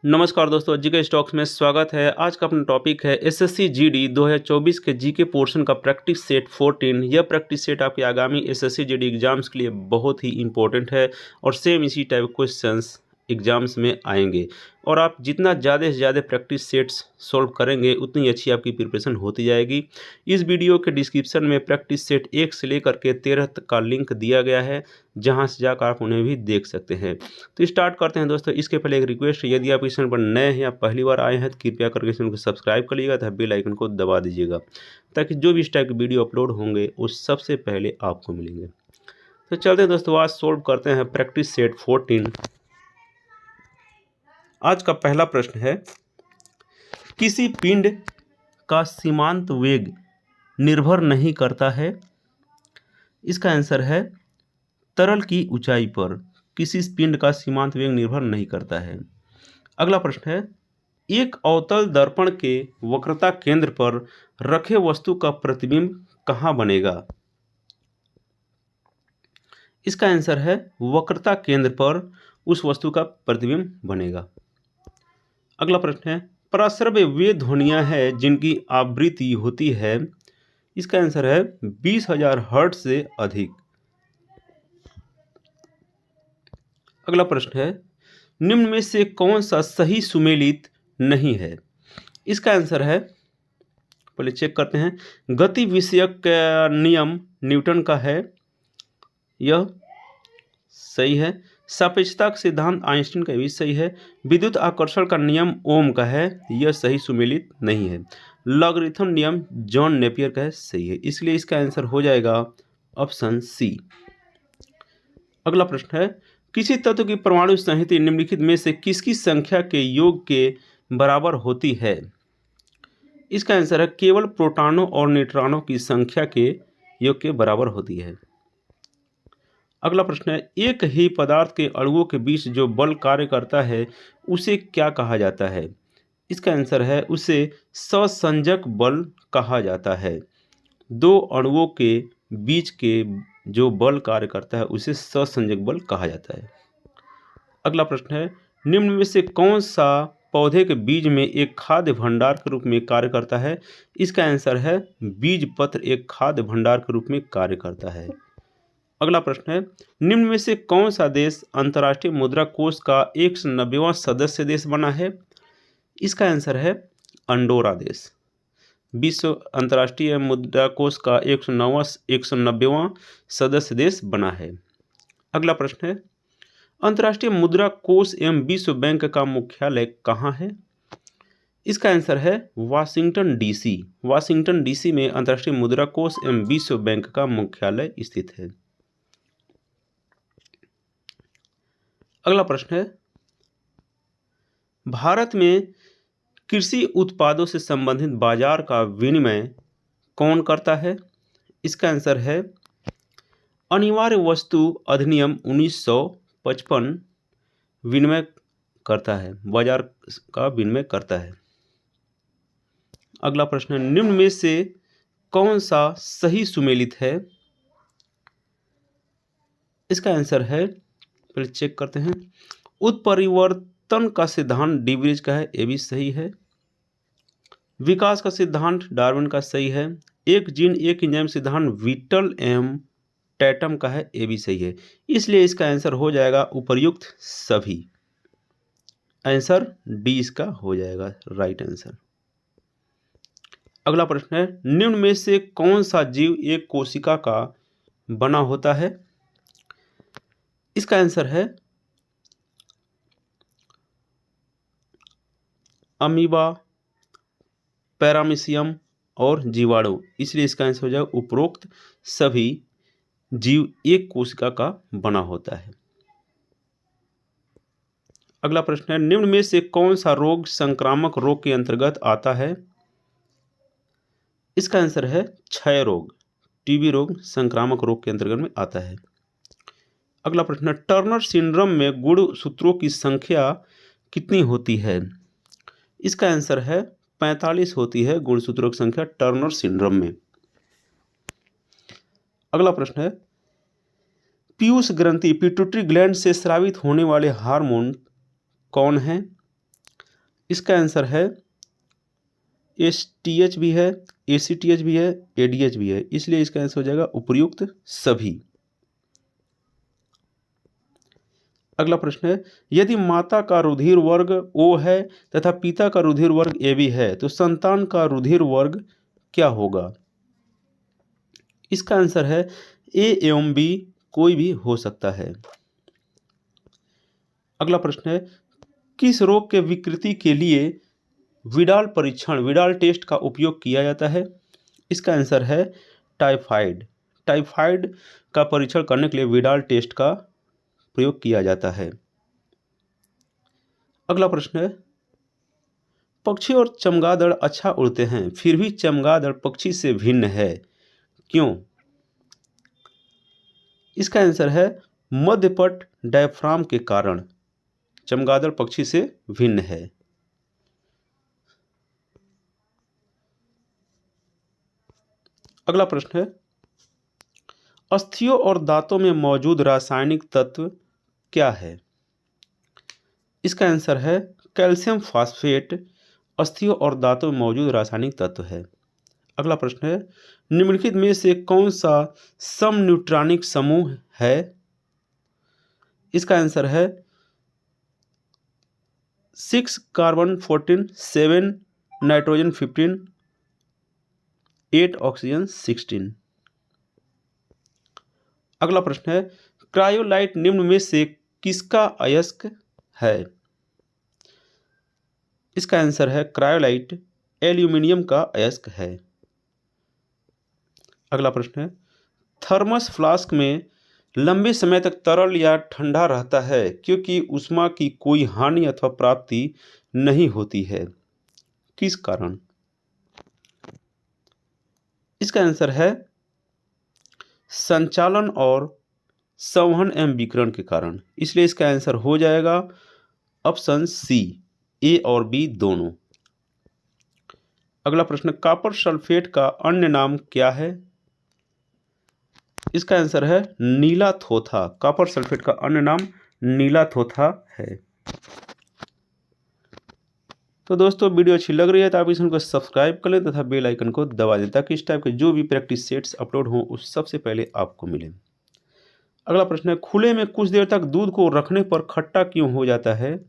नमस्कार दोस्तों, GK stocks में स्वागत है। आज का अपना टॉपिक है एसएससी जीडी 2024 के जीके पोर्शन का प्रैक्टिस सेट 14। यह प्रैक्टिस सेट आपके आगामी एसएससी जीडी एग्जाम्स के लिए बहुत ही इंपॉर्टेंट है और सेम इसी टाइप क्वेश्चंस एग्जाम्स में आएंगे। और आप जितना ज़्यादा से ज़्यादा प्रैक्टिस सेट्स सॉल्व करेंगे उतनी अच्छी आपकी प्रिपरेशन होती जाएगी। इस वीडियो के डिस्क्रिप्शन में प्रैक्टिस सेट 1 से लेकर के 13 तक का लिंक दिया गया है, जहां से जाकर आप उन्हें भी देख सकते हैं। तो स्टार्ट करते हैं दोस्तों। इसके पहले एक रिक्वेस्ट है, यदि आप इस चैनल पर नए हैं या पहली बार आए हैं तो कृपया करके चैनल को सब्सक्राइब कर लीजिएगा तथा बेल आइकन को दबा दीजिएगा, ताकि जो भी इस टाइप के वीडियो अपलोड होंगे वो सबसे पहले आपको मिलेंगे। तो चलते हैं दोस्तों, आज सोल्व करते हैं प्रैक्टिस सेट 14। आज का पहला प्रश्न है, किसी पिंड का सीमांत वेग निर्भर नहीं करता है। इसका आंसर है तरल की ऊंचाई पर किसी पिंड का सीमांत वेग निर्भर नहीं करता है। अगला प्रश्न है, एक अवतल दर्पण के वक्रता केंद्र पर रखे वस्तु का प्रतिबिंब कहाँ बनेगा। इसका आंसर है वक्रता केंद्र पर उस वस्तु का प्रतिबिंब बनेगा। अगला प्रश्न है, प्रस्रव्य वे ध्वनियां हैं जिनकी आवृत्ति होती है। इसका आंसर है 20,000 हर्ट्ज से अधिक। अगला प्रश्न है, निम्न में से कौन सा सही सुमेलित नहीं है। इसका आंसर है, पहले चेक करते हैं, गति विषयक का नियम न्यूटन का है, यह सही है। सापेक्षता का सिद्धांत आइंस्टीन का भी सही है। विद्युत आकर्षण का नियम ओम का है, यह सही सुमेलित नहीं है। लॉगरिथम नियम जॉन नेपियर का है, सही है। इसलिए इसका आंसर हो जाएगा ऑप्शन सी। अगला प्रश्न है, किसी तत्व की परमाणु संहति निम्नलिखित में से किसकी संख्या के योग के बराबर होती है। इसका आंसर है केवल प्रोटॉनों और न्यूट्रॉनों की संख्या के योग के बराबर होती है। अगला प्रश्न है, एक ही पदार्थ के अणुओं के बीच जो बल कार्य करता है उसे क्या कहा जाता है। इसका आंसर है उसे सहसंजक बल कहा जाता है। दो अणुओं के बीच के जो बल कार्य करता है उसे सहसंजक बल कहा जाता है। अगला प्रश्न है, निम्न में से कौन सा पौधे के बीज में एक खाद्य भंडार के रूप में कार्य करता है। इसका आंसर है बीज पत्र एक खाद्य भंडार के रूप में कार्य करता है। अगला प्रश्न है, निम्न में से कौन सा देश अंतर्राष्ट्रीय मुद्रा कोष का 190वां सदस्य देश बना है। इसका आंसर है अंडोरा देश विश्व अंतर्राष्ट्रीय मुद्रा कोष का 190वां सदस्य देश बना है। अगला प्रश्न है, अंतर्राष्ट्रीय मुद्रा कोष एवं विश्व बैंक का मुख्यालय कहाँ है। इसका आंसर है वाशिंगटन डीसी। वाशिंगटन डीसी में अंतर्राष्ट्रीय मुद्रा कोष एवं विश्व बैंक का मुख्यालय स्थित है। अगला प्रश्न है, भारत में कृषि उत्पादों से संबंधित बाजार का विनिमय कौन करता है। इसका आंसर है अनिवार्य वस्तु अधिनियम 1955 विनिमय करता है, बाजार का विनिमय करता है। अगला प्रश्न है, निम्न में से कौन सा सही सुमेलित है। इसका आंसर है, पहले चेक करते हैं, उत्परिवर्तन का सिद्धांत डिब्रीज का है, ये भी सही है। विकास का सिद्धांत डार्विन का सही है। एक जीन एक एंजाइम सिद्धांत विटल एम टैटम का है, ये भी सही है। इसलिए इसका आंसर हो जाएगा उपर्युक्त सभी। आंसर डी इसका हो जाएगा राइट आंसर। अगला प्रश्न है, निम्न में से कौन सा जीव एक कोशिका का बना होता है। इसका आंसर है अमीबा, पैरामीशियम और जीवाणु। इसलिए इसका आंसर हो जाएगा उपरोक्त सभी जीव एक कोशिका का बना होता है। अगला प्रश्न है, निम्न में से कौन सा रोग संक्रामक रोग के अंतर्गत आता है। इसका आंसर है क्षय रोग। टीबी रोग संक्रामक रोग के अंतर्गत में आता है। अगला प्रश्न है, टर्नर सिंड्रोम में गुणसूत्रों की संख्या कितनी होती है। इसका आंसर है 45 होती है गुणसूत्रों की संख्या टर्नर सिंड्रोम में। अगला प्रश्न है, पीयूष ग्रंथि पिट्यूटरी ग्लैंड से स्रावित होने वाले हार्मोन कौन है। इसका आंसर है STH भी है, ACTH भी है, ADH भी है, इसलिए इसका आंसर हो जाएगा उपर्युक्त सभी। अगला प्रश्न है, यदि माता का रुधिर वर्ग O है तथा पिता का रुधिर वर्ग AB है तो संतान का रुधिर वर्ग क्या होगा? इसका आंसर है A एवं B कोई भी हो सकता है। अगला प्रश्न है, किस रोग के विकृति के लिए विडाल परीक्षण, विडाल टेस्ट का उपयोग किया जाता है? इसका आंसर है टाइफाइड। टाइफाइड का परीक्षण करने के लिए विडाल टेस्ट का प्रयोग किया जाता है। अगला प्रश्न है, पक्षी और चमगादड़ अच्छा उड़ते हैं फिर भी चमगादड़ पक्षी से भिन्न है, क्यों? इसका आंसर है मध्यपट डायफ्राम के कारण चमगादड़ पक्षी से भिन्न है। अगला प्रश्न है, अस्थियों और दांतों में मौजूद रासायनिक तत्व क्या है? इसका आंसर है कैल्शियम फॉस्फेट अस्थियों और दांतों में मौजूद रासायनिक तत्व है। अगला प्रश्न है, निम्नलिखित में से कौन सा समन्यूट्रॉनिक समूह है? इसका आंसर है 6 कार्बन 14 7 नाइट्रोजन 15 8 ऑक्सीजन 16। अगला प्रश्न है, क्रायोलाइट निम्न में से किसका अयस्क है? इसका आंसर है क्रायोलाइट एल्यूमिनियम का अयस्क है। अगला प्रश्न है, थर्मस फ्लास्क में लंबे समय तक तरल या ठंडा रहता है क्योंकि ऊष्मा की कोई हानि अथवा प्राप्ति नहीं होती है, किस कारण? इसका आंसर है संचालन और संवहन एवं विकिरण के कारण, इसलिए इसका आंसर हो जाएगा ऑप्शन सी, A और B दोनों। अगला प्रश्न, कॉपर सल्फेट का अन्य नाम क्या है? इसका आंसर है नीला थोथा। कॉपर सल्फेट का अन्य नाम नीला थोथा है। तो दोस्तों, वीडियो अच्छी लग रही है तो आप इस चैनल को सब्सक्राइब कर लें तथा बेल आइकन को दबा दें ताकि इस टाइप के जो भी प्रैक्टिस सेट्स अपलोड हों उस सबसे पहले आपको मिले। अगला प्रश्न है, खुले में कुछ देर तक दूध को रखने पर खट्टा क्यों हो जाता है?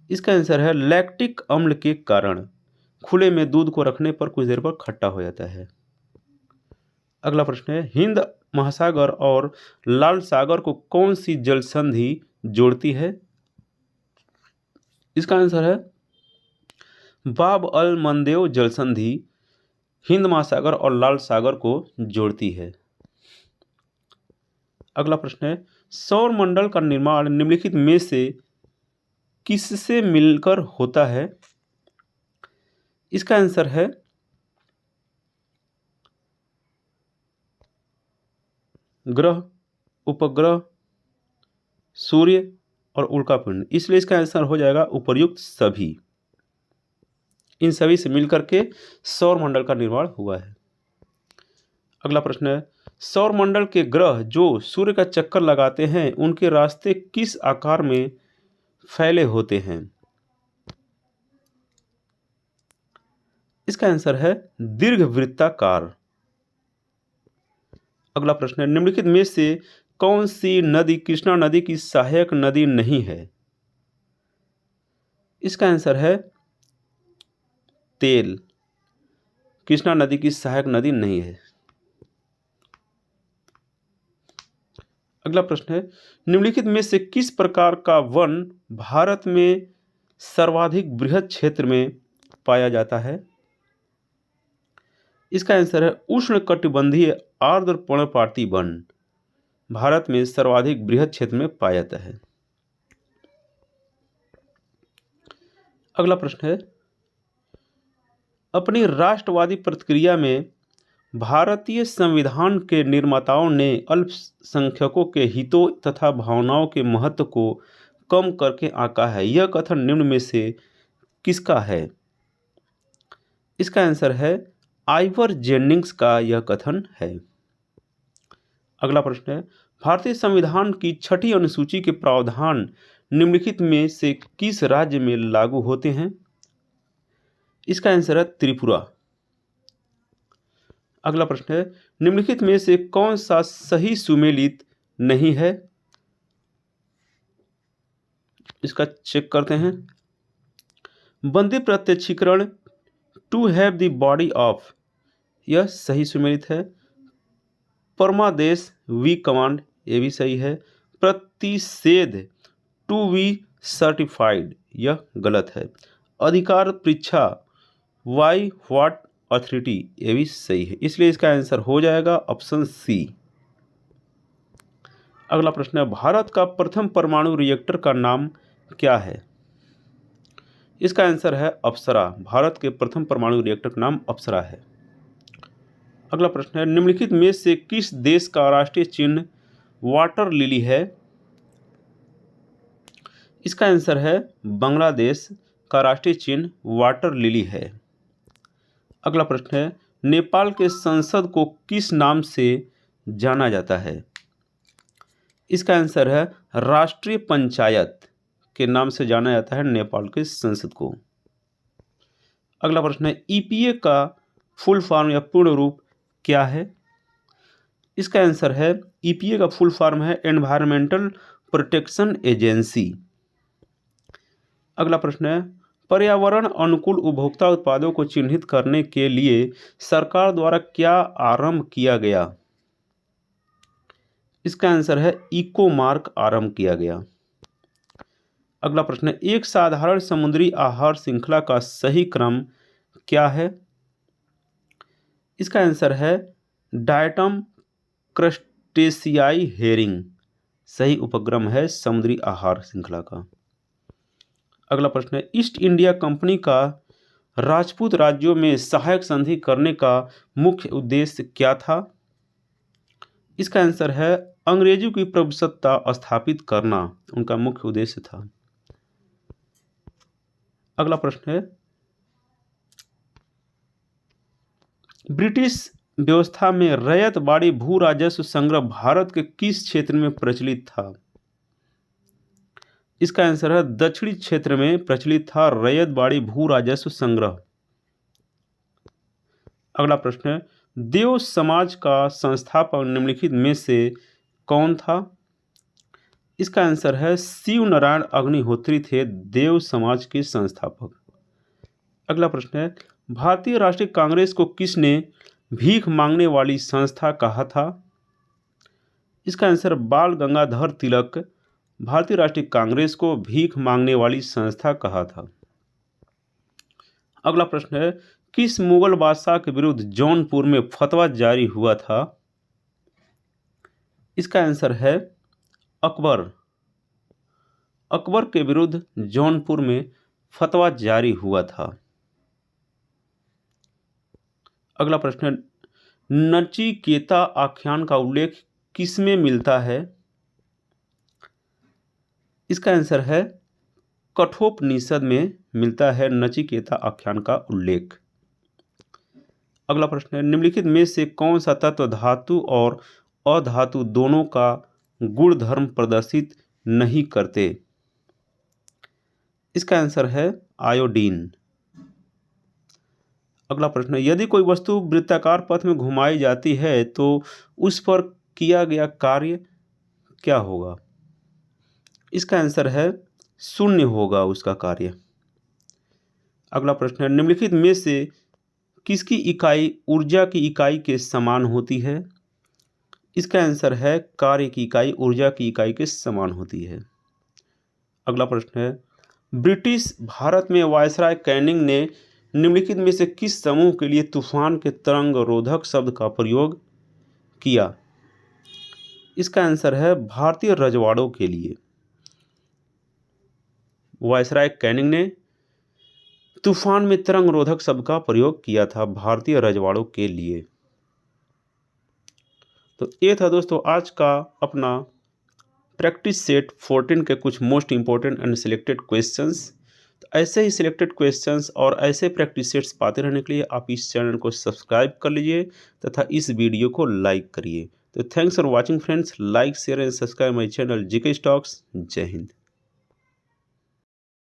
इसका आंसर है लैक्टिक अम्ल के कारण खुले में दूध को रखने पर कुछ देर पर खट्टा हो जाता है। अगला प्रश्न है, हिंद महासागर और लाल सागर को कौन सी जल संधि जोड़ती है? इसका आंसर है बाब अल मंदेव जल संधि हिंद महासागर और लाल सागर को जोड़ती है। अगला प्रश्न है, सौर मंडल का निर्माण निम्नलिखित में से किससे मिलकर होता है? इसका आंसर है ग्रह, उपग्रह, सूर्य और उल्कापिंड, इसलिए इसका आंसर हो जाएगा उपर्युक्त सभी। इन सभी से मिलकर के सौर मंडल का निर्माण हुआ है। अगला प्रश्न है, सौर मंडल के ग्रह जो सूर्य का चक्कर लगाते हैं उनके रास्ते किस आकार में फैले होते हैं? इसका आंसर है दीर्घवृत्ताकार। अगला प्रश्न है, निम्नलिखित में से कौन सी नदी कृष्णा नदी की सहायक नदी नहीं है? इसका आंसर है तेल। कृष्णा नदी की सहायक नदी नहीं है। अगला प्रश्न है, निम्नलिखित में से किस प्रकार का वन भारत में सर्वाधिक बृहद क्षेत्र में पाया जाता है? इसका आंसर है उष्णकटिबंधीय आर्द्र पर्णपाती वन भारत में सर्वाधिक बृहद क्षेत्र में पाया जाता है। अगला प्रश्न है, अपनी राष्ट्रवादी प्रतिक्रिया में भारतीय संविधान के निर्माताओं ने अल्पसंख्यकों के हितों तथा भावनाओं के महत्व को कम करके आंका है, यह कथन निम्न में से किसका है? इसका आंसर है आइवर जेनिंग्स का यह कथन है। अगला प्रश्न है, भारतीय संविधान की 6ठी अनुसूची के प्रावधान निम्नलिखित में से किस राज्य में लागू होते हैं? इसका आंसर है त्रिपुरा। अगला प्रश्न है, निम्नलिखित में से कौन सा सही सुमेलित नहीं है? इसका चेक करते हैं। बंदी प्रत्यक्षीकरण to have the body of, यह सही सुमेलित है। परमादेश वी कमांड, ये भी सही है। प्रतिषेध टू वी सर्टिफाइड, यह गलत है। अधिकार परीक्षा वाई व्हाट अथॉरिटी, ये भी सही है। इसलिए इसका आंसर हो जाएगा ऑप्शन सी। अगला प्रश्न है, भारत का प्रथम परमाणु रिएक्टर का नाम क्या है? इसका आंसर है अप्सरा। भारत के प्रथम परमाणु रिएक्टर का नाम अप्सरा है। अगला प्रश्न है, निम्नलिखित में से किस देश का राष्ट्रीय चिन्ह वाटर लिली है? इसका आंसर है बांग्लादेश का राष्ट्रीय चिन्ह वाटर लिली है। अगला प्रश्न है, नेपाल के संसद को किस नाम से जाना जाता है? इसका आंसर है राष्ट्रीय पंचायत के नाम से जाना जाता है नेपाल के संसद को। अगला प्रश्न है, ईपीए का फुल फॉर्म या पूर्ण रूप क्या है? इसका आंसर है ईपीए का फुल फॉर्म है एनवायरमेंटल प्रोटेक्शन एजेंसी। अगला प्रश्न है, पर्यावरण अनुकूल उपभोक्ता उत्पादों को चिन्हित करने के लिए सरकार द्वारा क्या आरंभ किया गया? इसका आंसर है इको मार्क आरंभ किया गया। अगला प्रश्न है, एक साधारण समुद्री आहार श्रृंखला का सही क्रम क्या है? इसका आंसर है डायटम क्रस्टेशियाई हेरिंग, सही उपक्रम है समुद्री आहार श्रृंखला का। अगला प्रश्न है, ईस्ट इंडिया कंपनी का राजपूत राज्यों में सहायक संधि करने का मुख्य उद्देश्य क्या था? इसका आंसर है अंग्रेजों की प्रभुसत्ता स्थापित करना उनका मुख्य उद्देश्य था। अगला प्रश्न है, ब्रिटिश व्यवस्था में रैयत बाड़ी भू राजस्व संग्रह भारत के किस क्षेत्र में प्रचलित था? इसका आंसर है दक्षिणी क्षेत्र में प्रचलित था रैयत बाड़ी भू राजस्व संग्रह। अगला प्रश्न है, देव समाज का संस्थापक निम्नलिखित में से कौन था? इसका आंसर है शिव नारायण अग्निहोत्री थे देव समाज के संस्थापक। अगला प्रश्न है, भारतीय राष्ट्रीय कांग्रेस को किसने भीख मांगने वाली संस्था कहा था? इसका आंसर बाल गंगाधर तिलक भारतीय राष्ट्रीय कांग्रेस को भीख मांगने वाली संस्था कहा था। अगला प्रश्न है, किस मुगल बादशाह के विरुद्ध जौनपुर में फतवा जारी हुआ था? इसका आंसर है अकबर। अकबर के विरुद्ध जौनपुर में फतवा जारी हुआ था। अगला प्रश्न है, नचिकेता आख्यान का उल्लेख किसमें मिलता है? इसका आंसर है कठोपनिषद में मिलता है नचिकेता आख्यान का उल्लेख। अगला प्रश्न है, निम्नलिखित में से कौन सा तत्व धातु और अधातु दोनों का गुण धर्म प्रदर्शित नहीं करते? इसका आंसर है आयोडीन। अगला प्रश्न है, यदि कोई वस्तु वृत्ताकार पथ में घुमाई जाती है तो उस पर किया गया कार्य क्या होगा? इसका आंसर है शून्य होगा उसका कार्य। अगला प्रश्न है, निम्नलिखित में से किसकी इकाई ऊर्जा की इकाई के समान होती है? इसका आंसर है कार्य की इकाई ऊर्जा की इकाई के समान होती है। अगला प्रश्न है, ब्रिटिश भारत में वायसराय कैनिंग ने निम्नलिखित में से किस समूह के लिए तूफान के तरंग रोधक शब्द का प्रयोग किया? इसका आंसर है भारतीय रजवाड़ों के लिए। वायसराय कैनिंग ने तूफान में तरंग रोधक शब्द का प्रयोग किया था भारतीय रजवाड़ों के लिए। तो ये था दोस्तों आज का अपना प्रैक्टिस सेट 14 के कुछ most important and selected questions. तो ऐसे ही सिलेक्टेड क्वेश्चंस और ऐसे प्रैक्टिस सेट्स पाते रहने के लिए आप इस चैनल को सब्सक्राइब कर लीजिए तथा इस वीडियो को लाइक करिए। तो thanks for watching friends, like share and subscribe my channel GK stocks. जय हिंद।